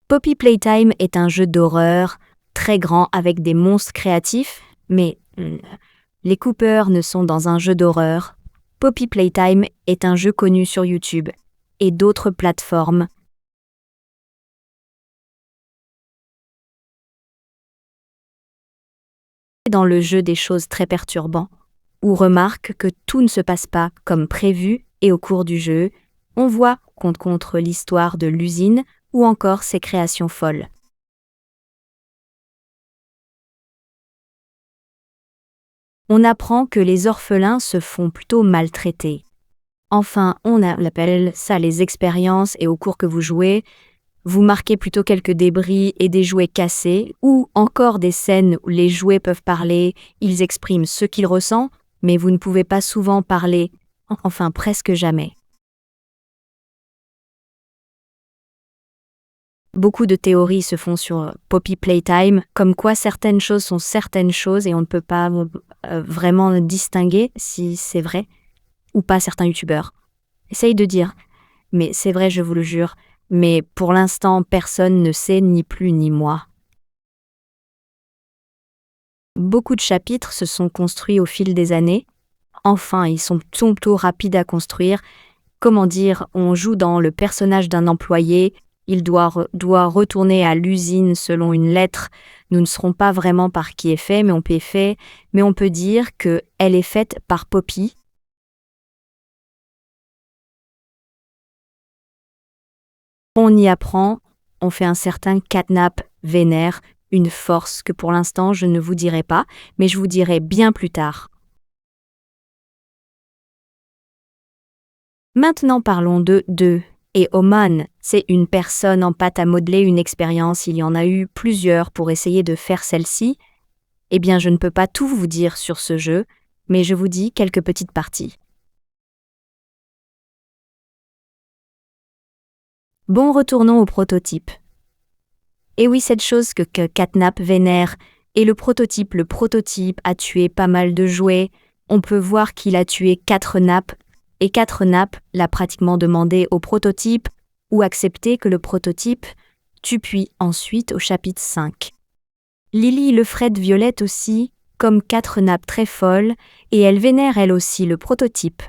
Poppy Playtime est un jeu d'horreur très grand avec des monstres créatifs, mais les Coopers ne sont dans un jeu d'horreur. Poppy Playtime est un jeu connu sur YouTube et d'autres plateformes. Dans le jeu des choses très perturbantes, ou remarque que tout ne se passe pas comme prévu et au cours du jeu, on voit contre l'histoire de l'usine ou encore ses créations folles. On apprend que les orphelins se font plutôt maltraiter. Enfin, appelle ça les expériences et au cours que vous jouez, vous marquez plutôt quelques débris et des jouets cassés, ou encore des scènes où les jouets peuvent parler, ils expriment ce qu'ils ressentent, mais vous ne pouvez pas souvent parler, enfin presque jamais. Beaucoup de théories se font sur Poppy Playtime, comme quoi certaines choses sont certaines choses et on ne peut pas vraiment distinguer si c'est vrai ou pas certains youtubeurs. Essaye de dire, mais c'est vrai, je vous le jure, mais pour l'instant, personne ne sait ni plus ni moi. Beaucoup de chapitres se sont construits au fil des années. Enfin, ils sont plutôt rapides à construire. Comment dire, on joue dans le personnage d'un employé, il doit retourner à l'usine selon une lettre. Nous ne saurons pas vraiment par qui est fait, mais on peut dire qu'elle est faite par Poppy. On y apprend, on fait un certain catnap vénère, une force que pour l'instant je ne vous dirai pas, mais je vous dirai bien plus tard. Maintenant parlons de deux. Et Oman, c'est une personne en pâte à modeler une expérience, il y en a eu plusieurs pour essayer de faire celle-ci. Eh bien, je ne peux pas tout vous dire sur ce jeu, mais je vous dis quelques petites parties. Bon, retournons au prototype. Et oui, cette chose que Catnap vénère est le prototype. Le prototype a tué pas mal de jouets. On peut voir qu'il a tué 4 nappes. Et 4 nappes l'a pratiquement demandé au prototype ou accepté que le prototype tue puis ensuite au chapitre 5. Lily le Fred Violette aussi, comme 4 nappes très folles, et elle vénère elle aussi le prototype.